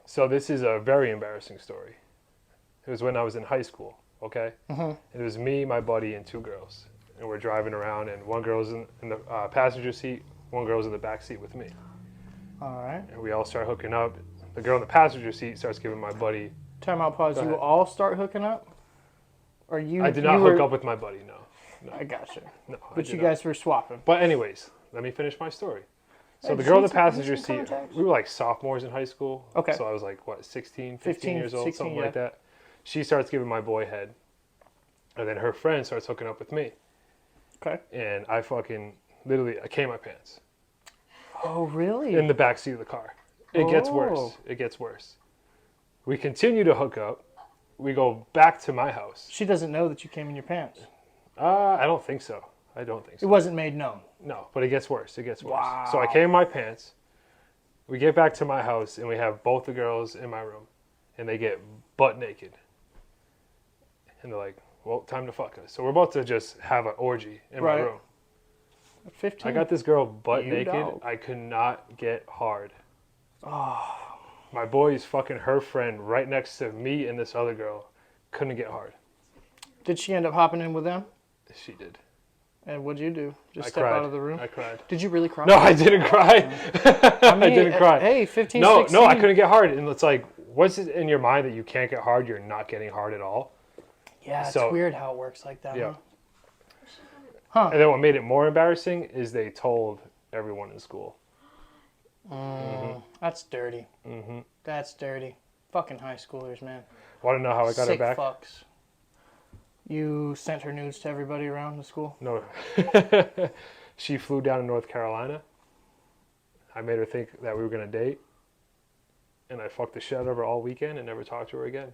So this is a very embarrassing story. It was when I was in high school, okay? It was me, my buddy, and 2 girls. And we're driving around, and one girl's in the passenger seat, one girl's in the back seat with me. All right. And we all start hooking up. The girl in the passenger seat starts giving my buddy... Time out, pause. Go You ahead. all start hooking up? Or you? I did not you hook were, up with my buddy, no. I gotcha. No, I But did you not. guys were swapping. But anyways, let me finish my story. So Hey, the girl in the need some passenger seat, contacts? we were like sophomores in high school. Okay. So I was like, what, 16, 15 15, years old, 16, something yeah. like that. She starts giving my boy head. And then her friend starts hooking up with me. Okay. And I fucking, literally, I came my pants. Oh, really? In the back seat of the car. It gets Oh. worse. It gets worse. We continue to hook up. We go back to my house. She doesn't know that you came in your pants. I don't think so. I don't think It so. wasn't made known. No, but it gets worse. It gets worse. Wow. So I came in my pants. We get back to my house, and we have both the girls in my room. And they get butt naked. And they're like, well, time to fuck us. So we're about to just have an orgy in my Right. room. 15. I got this girl butt You naked. dog. I could not get hard. My boy's fucking her friend right next to me and this other girl couldn't get hard. Did she end up hopping in with them? She did. And what'd you do? Just I step cried. out of the room? I cried. Did you really cry? No, I didn't cry. I mean, didn't cry. Hey, 15, No, 16. no, I couldn't get hard. And it's like, what's it in your mind that you can't get hard? You're not getting hard at all. Yeah, it's So- weird how it works like that. Yeah. Huh? And then what made it more embarrassing is they told everyone in school. That's dirty. That's dirty. Fucking high schoolers, man. Want to know how I got Sick her back? fucks. You sent her nudes to everybody around the school? No. She flew down to North Carolina. I made her think that we were going to date. And I fucked the shit out of her all weekend and never talked to her again.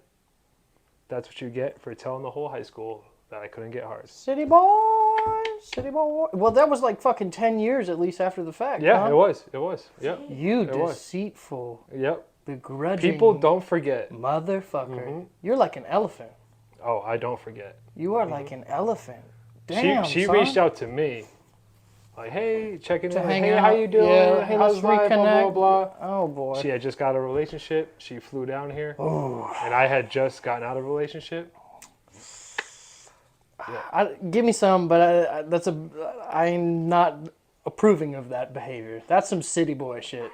That's what you get for telling the whole high school that I couldn't get hard. City boy, city boy. Well, that was like fucking 10 years at least after the fact. Yeah, huh? it was. It was. Yep. You It was. deceitful, Yep. begrudging People don't forget. motherfucker. You're like an elephant. Oh, I don't forget. You are like an elephant. Damn, she son. reached out to me. Like, hey, checking To in. hang Hey, out. how you doing? Yeah, hey, How's let's life? Blah, blah, reconnect. blah. Oh boy. She had just got a relationship. She flew down here. Oh. And I had just gotten out of a relationship. Give me some, but I'm not approving of that behavior. That's some city boy shit.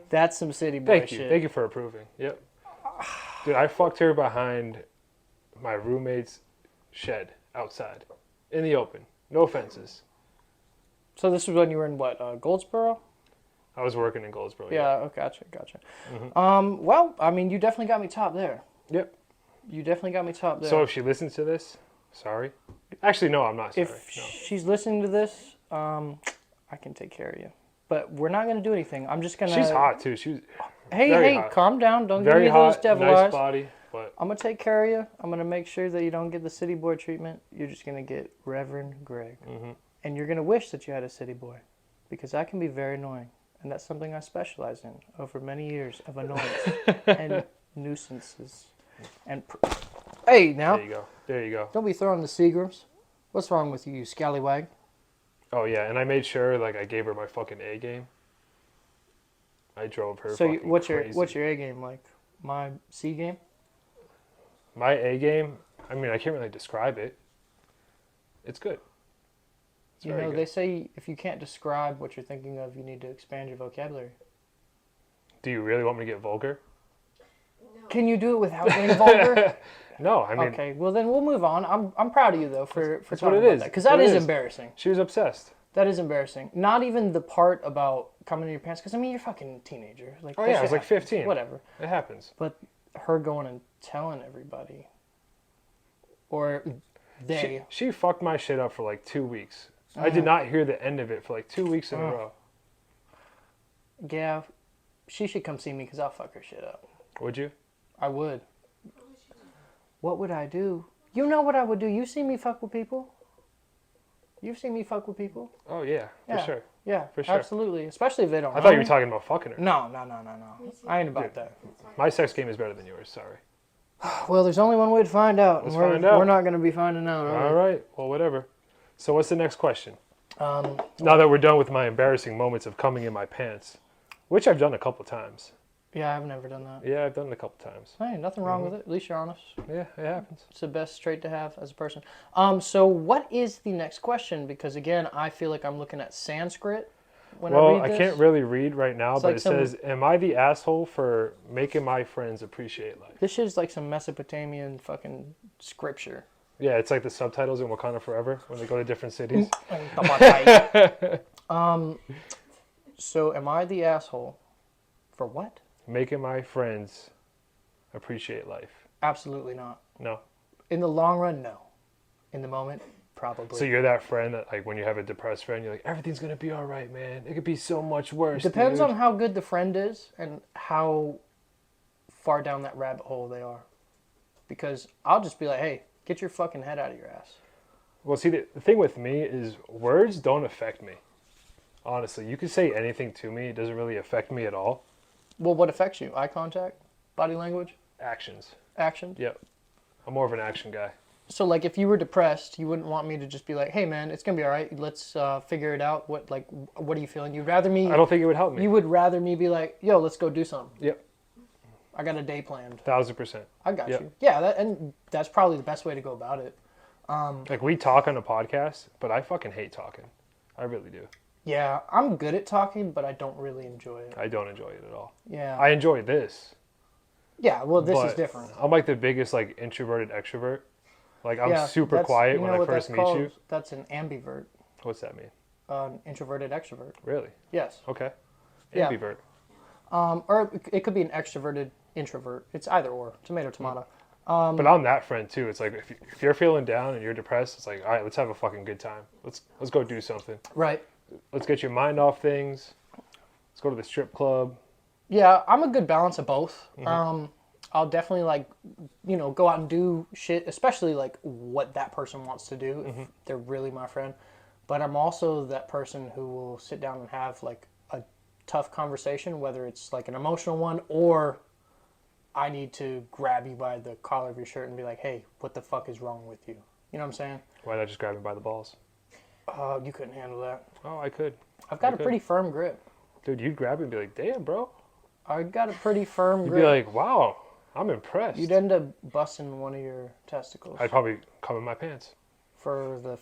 That's some city boy Thank you. shit. Thank you for approving. Yep. Dude, I fucked her behind my roommate's shed outside in the open. No offenses. So this was when you were in what, Goldsboro? I was working in Goldsboro. Yeah, oh, gotcha. Well, I mean, you definitely got me top there. Yep. You definitely got me top there. So if she listens to this, sorry. Actually, no, I'm not sorry. if No. she's listening to this, I can take care of you. But we're not gonna do anything. I'm just gonna. She's hot too. She's Hey, very hot. calm down. Don't very give me those hot, devil nice eyes. body, but I'm gonna take care of you. I'm gonna make sure that you don't get the city boy treatment. You're just gonna get Reverend Greg, and you're gonna wish that you had a city boy, because that can be very annoying, and that's something I specialize in over many years of annoyance and nuisances. And hey, now there you go. There you go. don't be throwing the Seagrams. What's wrong with you, you scallywag? Oh yeah, and I made sure like I gave her my fucking A game. I drove her. So fucking what's crazy. your A game like? My C game? My A game? I mean, I can't really describe it. It's good. It's You very know, good. they say if you can't describe what you're thinking of, you need to expand your vocabulary. Do you really want me to get vulgar? Can you do it without being vulgar? No, I mean, Okay, well then we'll move on. I'm proud of you though for that's talking what it about is. that, because That's that what is it is. embarrassing. she was obsessed. That is embarrassing. Not even the part about coming in your pants, because I mean you're a fucking teenager. Like Oh that yeah, I shit was like happens. 15. Whatever. It happens. But her going and telling everybody, or they. She fucked my shit up for like 2 weeks. I did not hear the end of it for like 2 weeks in a row. Yeah, she should come see me because I'll fuck her shit up. Would you? I would. What would I do? You know what I would do. You see me fuck with people. You've seen me fuck with people. Oh yeah, Yeah. for sure. Yeah, For sure. absolutely. Especially if they don't. I thought you know were me. talking about fucking her. No. I ain't about Dude. that. My sex game is better than yours. Sorry. Well, there's only one way to find out. Let's and find out. We're not going to be finding out. All right. Well, whatever. So what's the next question? Um, Now that we're done with my embarrassing moments of coming in my pants, which I've done a couple times. yeah, I've never done that. Yeah, I've done it a couple times. Hey, nothing wrong with it. At least you're honest. Yeah, it happens. It's the best trait to have as a person. So what is the next question? Because again, I feel like I'm looking at Sanskrit when I Well, read I this. can't really read right now, It's but like it some- says, "Am I the asshole for making my friends appreciate life?" This is like some Mesopotamian fucking scripture. Yeah, it's like the subtitles in Wakanda Forever when they go to different cities. So am I the asshole for what? Making my friends appreciate life. Absolutely not. No. In the long run, no. In the moment, probably. So you're that friend that, like, when you have a depressed friend, you're like, everything's gonna be all right, man. It could be so much worse. Depends dude. on how good the friend is and how far down that rabbit hole they are. Because I'll just be like, hey, get your fucking head out of your ass. Well, see, the thing with me is words don't affect me. Honestly, you can say anything to me; it doesn't really affect me at all. Well, what affects you? Eye contact? Body language? Actions. Action? Yep. I'm more of an action guy. So, like, if you were depressed, you wouldn't want me to just be like, hey, man, it's going to be all right. Let's figure it out. What are you feeling? You'd rather me... I don't think it would help me. You would rather me be like, yo, let's go do something. Yep. I got a day planned. 1000%. I got Yep. you. Yeah, and that's probably the best way to go about it. Like, we talk on a podcast, but I fucking hate talking. I really do. Yeah, I'm good at talking, but I don't really enjoy it. I don't enjoy it at all. Yeah. I enjoy this. Yeah, well, this is but different. I'm like the biggest, like, introverted extrovert. Like, I'm Yeah, super that's- quiet you when know I what first that's meet called? you. That's an ambivert. What's that mean? An introverted extrovert. Really? Yes. Okay. Yeah. Ambivert. Or it could be an extroverted introvert. It's either or. Tomato, tomato. But I'm that friend too. It's like if you're feeling down and you're depressed, it's like, all right, let's have a fucking good time. Let's go do something. Right. Let's get your mind off things. Let's go to the strip club. Yeah, I'm a good balance of both. Mm-hmm. I'll definitely go out and do shit, especially like what that person wants to do if they're really my friend. But I'm also that person who will sit down and have like a tough conversation, whether it's like an emotional one or I need to grab you by the collar of your shirt and be like, hey, what the fuck is wrong with you? You know what I'm saying? Why not just grab me by the balls? You couldn't handle that. Oh, I could. I've got I a could. pretty firm grip. Dude, you'd grab me and be like, damn, bro. I got a pretty firm You'd grip. be like, wow, I'm impressed. You'd end up busting one of your testicles I'd probably come in my pants. for the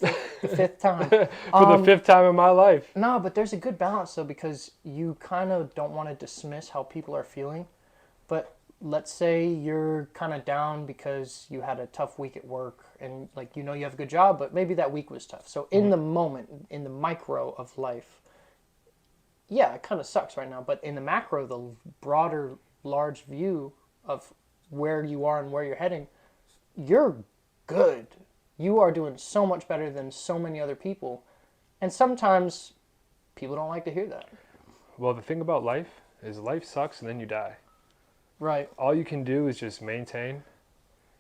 fifth time. For the fifth time in my life. No, but there's a good balance though, because you kind of don't want to dismiss how people are feeling. But let's say you're kind of down because you had a tough week at work and like you have a good job, but maybe that week was tough. So in the moment, in the micro of life, yeah, it kind of sucks right now. But in the macro, the broader, large view of where you are and where you're heading, you're good. You are doing so much better than so many other people. And sometimes people don't like to hear that. Well, the thing about life is life sucks and then you die. Right. All you can do is just maintain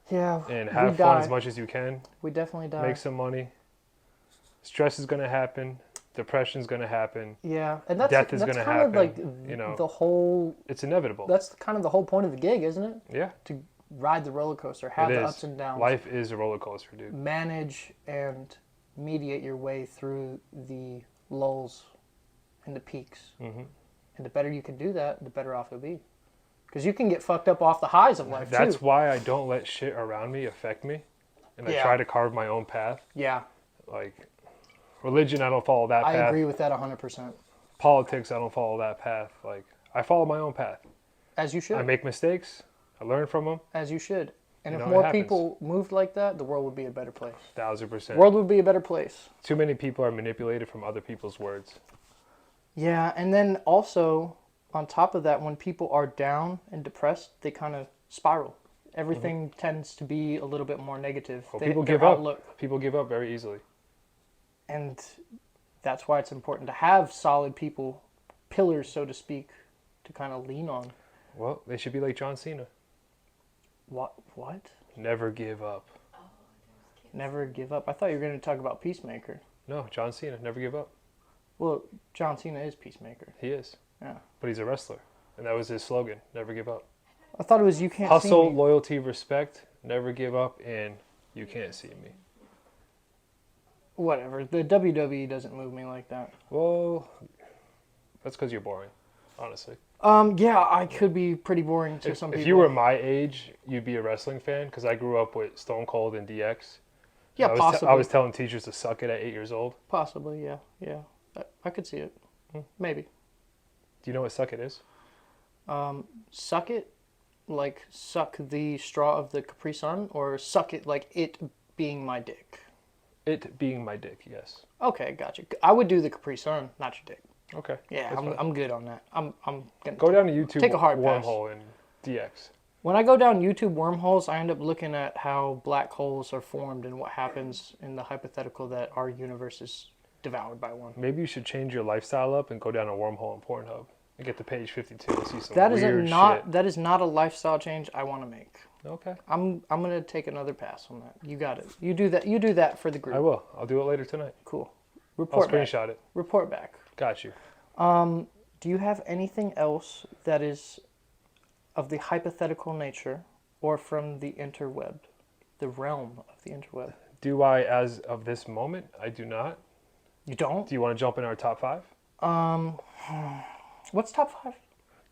Yeah. and we have fun die. as much as you can. We definitely die. Make some money. Stress is going to happen. Depression's going to happen. Yeah, and that's Death is that's gonna kind of like happen, you know. the whole. It's inevitable. That's kind of the whole point of the gig, isn't it? Yeah. To ride the roller coaster, have It the is. ups and downs, Life is a roller coaster, dude. manage and mediate your way through the lulls and the peaks. Hmm. And the better you can do that, the better off you'll be. Because you can get fucked up off the highs of life That's too. why I don't let shit around me affect me. And I Yeah. try to carve my own path. Yeah, Like, religion, I don't follow that I path. agree with that 100%. Politics, I don't follow that path. Like, I follow my own path. As you should. I make mistakes. I learn from them. As you should. And You if know, it more happens. people moved like that, the world would be a better place. 1000%. World would be a better place. Too many people are manipulated from other people's words. Yeah, and then also on top of that, when people are down and depressed, they kind of spiral. Everything tends to be a little bit more negative. Well, They- people their give up. outlook. People give up very easily. And that's why it's important to have solid people, pillars, so to speak, to kind of lean on. Well, they should be like John Cena. What? Never give up. Never give up. I thought you were going to talk about Peacemaker. No, John Cena, never give up. Well, John Cena is Peacemaker. He is. Yeah. But he's a wrestler. And that was his slogan, never give up. I thought it was You Can't See Hustle, Me. loyalty, respect, never give up, and you can't see me. Whatever. The WWE doesn't move me like that. Well, that's because you're boring, honestly. Yeah, I could be pretty boring to some people. If you were my age, you'd be a wrestling fan because I grew up with Stone Cold and DX. Yeah, possibly. I was telling teachers to suck it at 8 years old. Possibly, yeah. I could see it. Maybe. Do you know what suck it is? Suck it, like suck the straw of the Capri Sun, or suck it like it being my dick? It being my dick, yes. Okay, gotcha. I would do the Capri Sun, not your dick. Okay. Yeah, I'm good on that. I'm gonna go down to YouTube take a hard pass. wormhole and DX. When I go down YouTube wormholes, I end up looking at how black holes are formed and what happens in the hypothetical that our universe is devoured by one. Maybe you should change your lifestyle up and go down a wormhole on Pornhub and get to page 52 and see some That weird shit. That is not a lifestyle change I want to make. Okay. I'm gonna take another pass on that. You got it. You do that. You do that for the group. I will. I'll do it later tonight. Cool. I'll Report back. screenshot it. Report back. Got you. Do you have anything else that is of the hypothetical nature or from the interweb, the realm of the interweb? Do I, as of this moment? I do not. You don't? Do you want to jump in our top 5? What's top 5?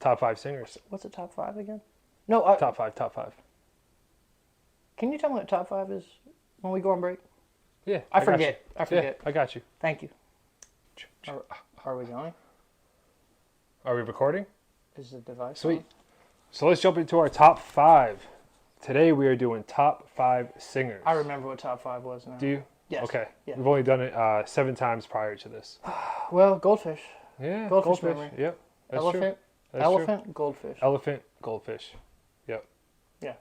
Top 5 singers. What's a top 5 again? No. Top 5. Can you tell me what top 5 is when we go on break? Yeah. I forget. Yeah, I got you. Thank you. Are we going? Are we recording? Is the device Sweet. on? So let's jump into our top 5. Today we are doing top 5 singers. I remember what top 5 was now. Do you? Yes. Okay. Yeah. We've only done it 7 times prior to this. Well, goldfish. Yeah. Goldfish memory. Yep. That's Elephant. true. That's Elephant. true. Goldfish. Elephant. Goldfish. Yep. Yeah.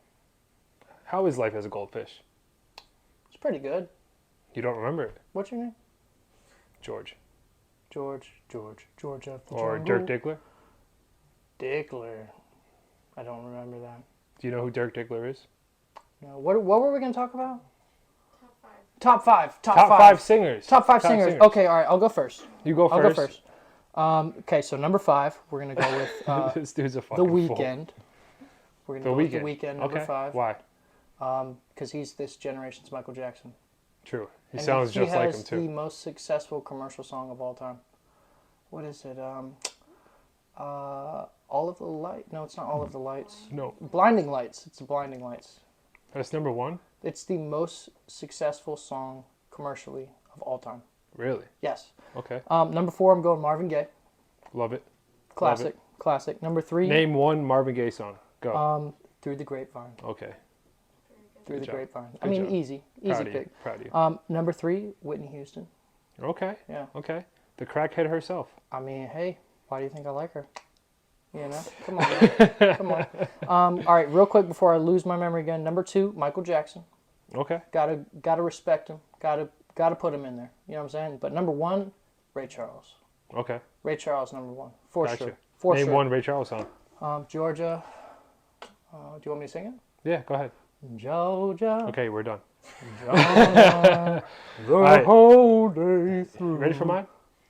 How is life as a goldfish? It's pretty good. You don't remember it? What's your name? George. George of the Or jungle. Dirk Diggler. Diggler. I don't remember that. Do you know who Dirk Diggler is? No. What were we going to talk about? Top 5. Top 5 singers. Top 5 singers. Okay, all right. I'll go first. You go I'll first. go first. Okay, so number 5, we're going to go with This dude's a fucking The fool. Weeknd. We're going to The go with Weeknd. The Weeknd, number Okay. 5. Why? Because he's this generation's Michael Jackson. True. He And sounds just like him He has too. the most successful commercial song of all time. What is it? All of the Light? No, it's not All of the Lights. No. Blinding Lights. It's Blinding Lights. That's number 1? It's the most successful song commercially of all time. Really? Yes. Okay. Number 4, I'm going Marvin Gaye. Love it. Classic. Classic. Number 3, Name one Marvin Gaye song. Go. Through the Grapevine. Okay. Through the job. Grapevine. Good job. Easy Proud of pick. you. Proud of you. Number 3, Whitney Houston. Okay. Yeah. Okay. The crackhead herself. I mean, hey, why do you think I like her? You know, come on, man. Come on. All right, real quick before I lose my memory again. Number 2, Michael Jackson. Okay. Gotta respect him. Gotta put him in there. You know what I'm saying? But number 1, Ray Charles. Okay. Ray Charles, number 1, for Gotcha. sure. For Name sure. one Ray Charles song. Georgia. Do you want me to sing it? Yeah, go ahead. Georgia. Okay, we're done. Georgia, the right. whole day through. Ready for mine?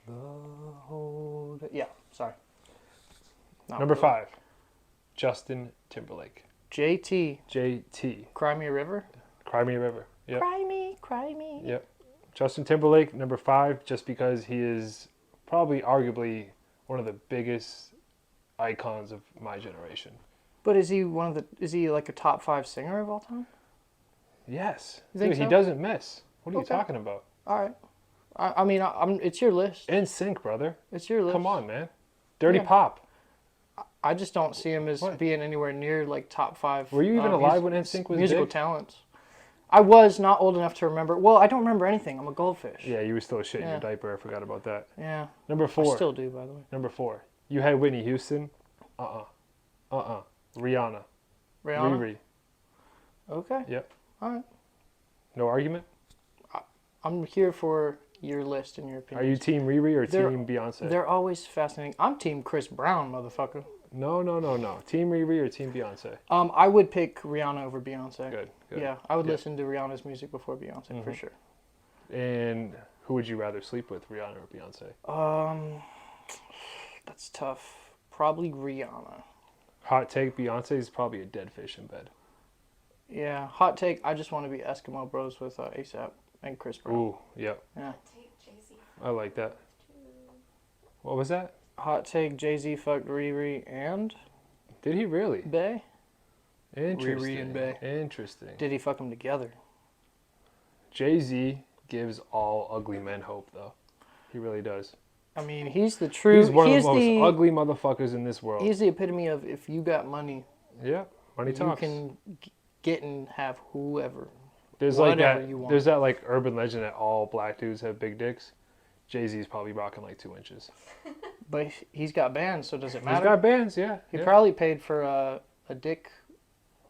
The whole day. Yeah. Sorry. Not Number really. 5. Justin Timberlake. JT. JT. Cry Me a River. Cry Me a River. Yep. Cry me. Yep. Justin Timberlake, number 5, just because he is probably arguably one of the biggest icons of my generation. But is he is he like a top 5 singer of all time? Yes. You think Dude, he so? doesn't miss. What are you Okay. talking about? All right. I mean, it's your list. In sync, brother. It's your list. Come on, man. Dirty Yeah. Pop. I just don't see him as What? being anywhere near like top 5. Were you even alive when NSYNC was musical big? talents? I was not old enough to remember. Well, I don't remember anything. I'm a goldfish. Yeah, you were still shit in Yeah. your diaper. I forgot about that. Yeah. Number I 4. still do, by the way. Number 4. You had Whitney Houston. Rihanna. Rihanna. Riri. Okay. Yep. All right. No argument? I'm here for your list and your Are opinion. you team Riri or They're- team Beyonce? They're always fascinating. I'm team Chris Brown, motherfucker. No. Team Riri or team Beyonce? I would pick Rihanna over Beyonce. Good. Yeah, I would Yeah. listen to Rihanna's music before Beyonce for sure. And who would you rather sleep with, Rihanna or Beyonce? That's tough. Probably Rihanna. Hot take: Beyonce is probably a dead fish in bed. Yeah, hot take. I just want to be Eskimo Bros with ASAP and Chris Brown. Ooh, yep. Yeah. Take Jay-Z. I like that. What was that? Hot take. Jay-Z fucked Riri and Did he really? Bey. Interesting. Riri and Bey. Interesting. Did he fuck them together? Jay-Z gives all ugly men hope, though. He really does. I mean, he's the true. He's one of the most ugly motherfuckers in this world. He's the epitome of if you got money, Yeah, money talks. you can get and have whoever. There's like whatever that. you want. There's that like urban legend that all black dudes have big dicks. Jay-Z's probably rocking like 2 inches. But he's got bands, so does it He's matter? got bands, yeah. He yeah. probably paid for a dick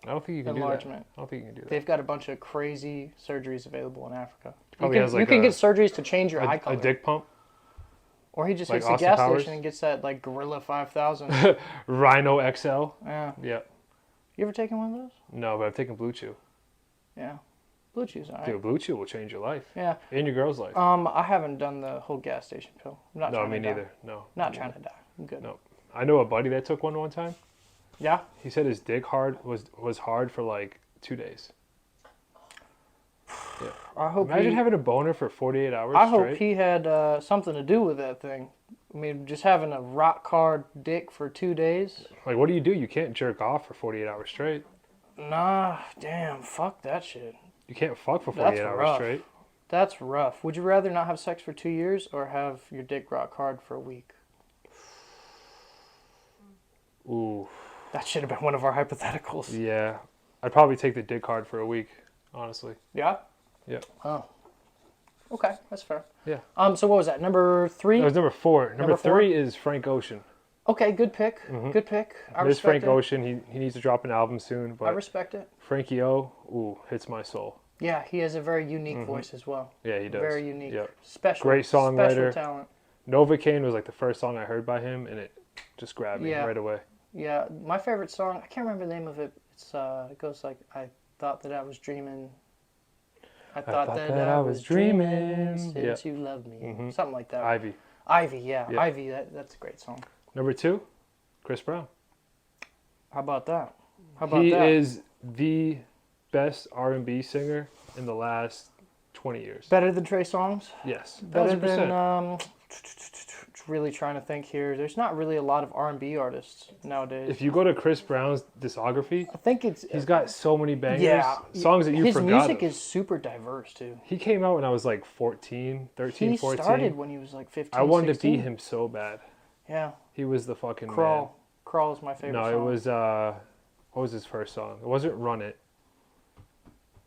I don't think you can do that. enlargement. I don't think you can do that. They've got a bunch of crazy surgeries available in Africa. Probably has, like, you can a- get surgeries to change your eye A color. dick pump, Or he just like hits the Austin gas Powers? station and gets that like Gorilla 5000. Rhino XL. Yeah. Yeah. You ever taken one of those? No, but I've taken Blue Chew. Yeah. Blue Chew's alright. Dude, Blue Chew will change your life Yeah. and your girl's life. I haven't done the whole gas station pill. I'm not No, trying me to die. neither. No. Not trying to die. I'm good. No. I know a buddy that took one time. Yeah. He said his dick was hard for like 2 days. Yeah. I hope Imagine he, having a boner for 48 hours I straight. hope he had something to do with that thing. I mean, just having a rock hard dick for 2 days. Like, what do? You can't jerk off for 48 hours straight. Nah, damn, fuck that shit. You can't fuck for That's 48 hours rough. straight. That's rough. Would you rather not have sex for 2 years or have your dick rock hard for a week? Ooh. That should have been one of our hypotheticals. Yeah. I'd probably take the dick hard for a week, honestly. Yeah? Yeah. Oh. Okay, that's fair. Yeah. So what was that? Number 3? That was number 4. Number Number 4? 3 is Frank Ocean. Okay, good pick. Good pick. I There's respect Frank it. Ocean. He needs to drop an album soon, I but respect it. Frankie O, ooh, hits my soul. Yeah, he has a very unique voice as well. Yeah, he does. Very unique. Yep. Special. Great songwriter. Special talent. Novocaine was like the first song I heard by him, and it just grabbed me Yeah. right away. Yeah, my favorite song, I can't remember the name of it. It goes like, I thought that I was dreaming. I thought that I was dreaming since you loved me. Something like that. Ivy. Ivy, yeah. Yeah. Ivy, that's a great song. Number 2, Chris Brown. How about that? How about He that? is the best R&B singer in the last 20 years. Better than Trey Songz? Yes, Better 1,000%. than, really trying to think here. There's not really a lot of R&B artists nowadays. If you go to Chris Brown's discography, I think it's... he's got so many bangers, yeah. songs that you His forgot music of. is super diverse, too. He came out when I was like 14, 13, He 14. started when he was like 15, I wanted 16. to beat him so bad. Yeah. He was the fucking Crawl. Crawl is my favorite man. No, song. it was, what was his first song? It wasn't Run It.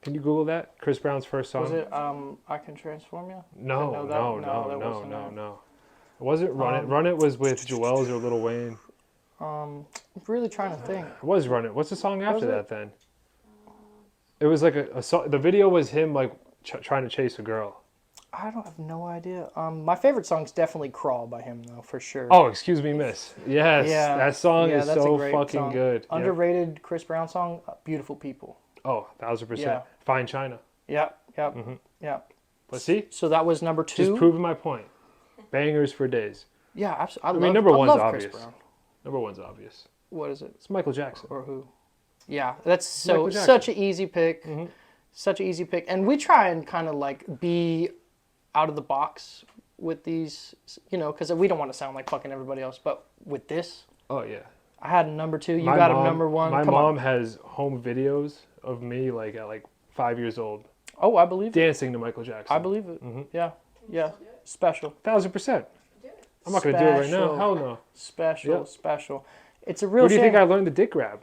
Can you Google that? Chris Brown's first song? Was it I Can Transform You? No, No, that- no, no, no, that no, wasn't no, it. no. It wasn't Run It. Run It was with Joel's or Lil Wayne. I'm really trying to think. It was Run It. What's the song after Was it? that then? It was like a song. The video was him like trying to chase a girl. I don't have no idea. My favorite song's definitely Crawl by him, though, for sure. Oh, excuse me, miss. Yes, yeah. that song yeah, is that's a so great fucking song. good. Yep. Underrated Chris Brown song, Beautiful People. Oh, 1,000%. Yeah. Fine China. Yep, yep, yep. But see, So that was number 2. just proving my point. Bangers for days. Yeah, absolutely. I mean, number I one's love obvious. Chris Brown. Number one's obvious. What is it? It's Michael Jackson. Or who? Yeah, that's Michael Jackson. such an easy pick. Such an easy pick. And we try and kind of like be out of the box with these, because we don't want to sound like fucking everybody else. But with this, Oh yeah. I had a number 2. You My got mom- a number 1. My Come mom on. has home videos of me like at like 5 years old Oh, I believe it. dancing to Michael Jackson. I believe it. Yeah, yeah. Special. 1,000%. I'm not gonna do it right now. Special. Hell no. Special, Yep. special. It's a real Where do you shame. think I learned the dick grab?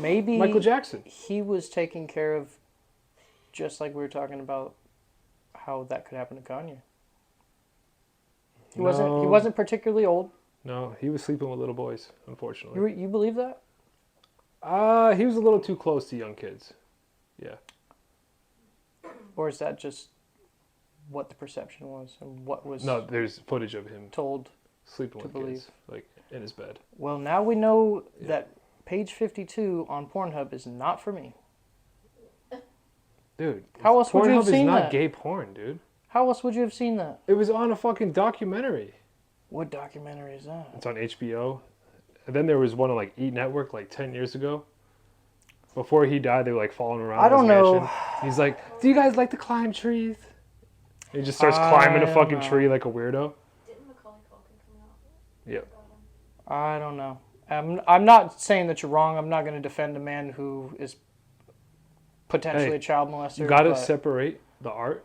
Maybe Michael Jackson. he was taken care of, just like we were talking about how that could happen to Kanye. He wasn't. He No. wasn't particularly old. No, he was sleeping with little boys, unfortunately. You believe that? He was a little too close to young kids. Yeah. Or is that just what the perception was and what was No, there's footage of him told? sleeping To with believe. kids, like in his bed. Well, now we know Yeah. that page 52 on Pornhub is not for me. Dude, How else would you have Pornhub is seen not that? gay porn, dude. How else would you have seen that? It was on a fucking documentary. What documentary is that? It's on HBO. And then there was one on like E Network like 10 years ago. Before he died, they were like following around I don't his know. mansion. He's like, "Do you guys like to climb trees?" And he just starts climbing a I fucking don't tree like a weirdo. Didn't Macaulay Culkin come out? Yep. I don't know. I'm not saying that you're wrong. I'm not going to defend a man who is potentially Hey, a child molester. You gotta but- separate the art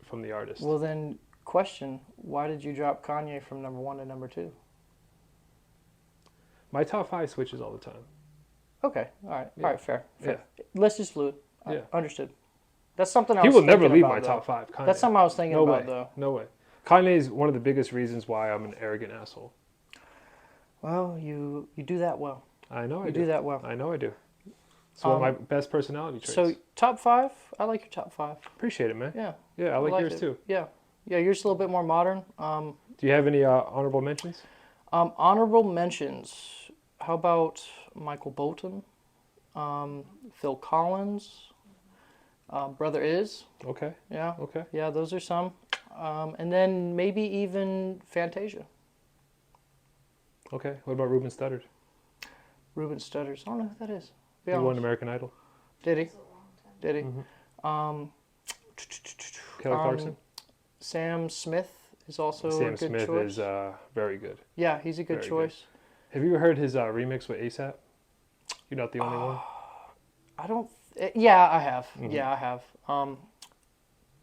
from the artist. Well, then, question: why did you drop Kanye from number 1 to number 2? My top 5 switches all the time. Okay, all right, Yeah. all right, fair. List is fluid. Yeah. Understood. That's something I He was will never thinking leave about, my though. top 5. Kanye. That's something I was thinking No about, way. though. No way. Kanye is one of the biggest reasons why I'm an arrogant asshole. Well, you do that well. I know I You do. do that well. I know I do. It's one of my best personality traits. So top 5, I like your top 5. Appreciate it, man. Yeah. Yeah, I like yours it. too. Yeah, yours is a little bit more modern. Do you have any honorable mentions? Honorable mentions. How about Michael Bolton, Phil Collins, Brother Is. Okay. Yeah. Okay. Yeah, those are some. And then maybe even Fantasia. Okay. What about Ruben Studdard? Ruben Studdard. I don't know who that is. Be He won honest. American Idol. Did he? Did he? Mm-hmm. Kelly Clarkson. Sam Smith is also a Sam good Smith choice. is very good. Yeah, he's a good very choice. Have you heard his remix with ASAP? You're not the only one. I don't. Yeah, I have. Mm-hmm. Yeah, I have.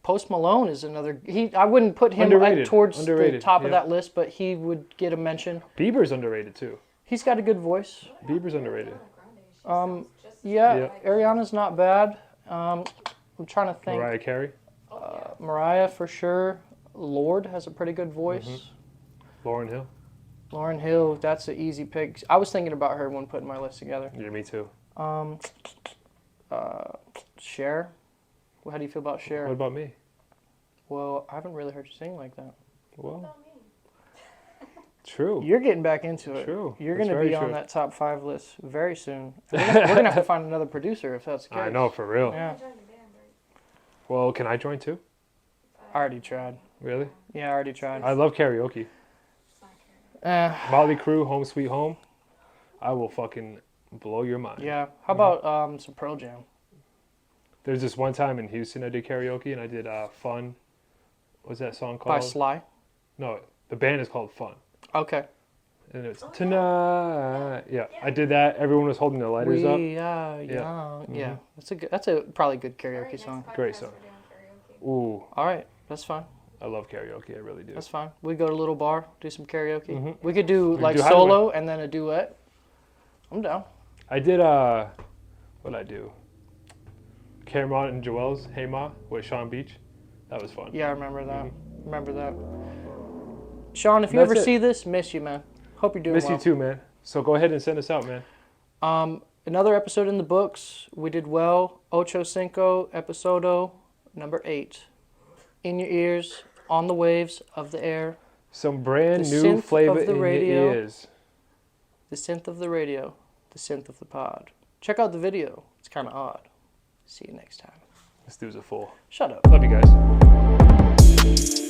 Post Malone is another. I wouldn't put him Underrated. towards the Underrated, top of yeah. that list, but he would get a mention. Bieber's underrated too. He's got a good voice. Bieber's underrated. Yeah, Ariana's not bad. I'm trying to think. Mariah Carey. Mariah for sure. Lorde has a pretty good voice. Mm-hmm. Lauryn Hill. Lauryn Hill, that's an easy pick. I was thinking about her when putting my list together. Yeah, me too. Cher. How do you feel about Cher? What about me? Well, I haven't really heard you sing like that. Well, true. You're getting back into it. True. You're That's going to very be on true. that top 5 list very soon. We're going to have to find another producer if that's the case. I know, for real. Yeah, Well, can I join too? I already tried. Really? Yeah, I already tried. I love karaoke. Motley Crue, Home Sweet Home. I will fucking blow your mind. Yeah. How about some Pearl Jam? There's this one time in Houston I did karaoke and I did Fun. What's that song called? By Sly? No, the band is called Fun. Okay. And it's Tonight. Yeah, I did that. Everyone was holding their lighters up. We are young. Yeah. That's a probably good karaoke song. Great song. Ooh, All right. That's fine. I love karaoke. I really do. That's fine. We go to a little bar, do some karaoke. Mhm. We could do could like do solo and then a duet. I'm down. I did what'd I do? Cameron and Joel's Hey Ma with Sean Beach. That was fun. Yeah, I remember that. Remember that. Sean, if you That's ever it. see this, miss you, man. Hope you're doing Miss well. you too, man. So go ahead and send us out, man. Another episode in the books. We did well. Ocho Cinco, episodo number 8. In your ears, on the waves of the air. Some brand The new synth flavor of the in radio. your ears. The synth of the radio. The synth of the pod. Check out the video. It's kind of odd. See you next time. This dude's a fool. Shut up. Love you guys.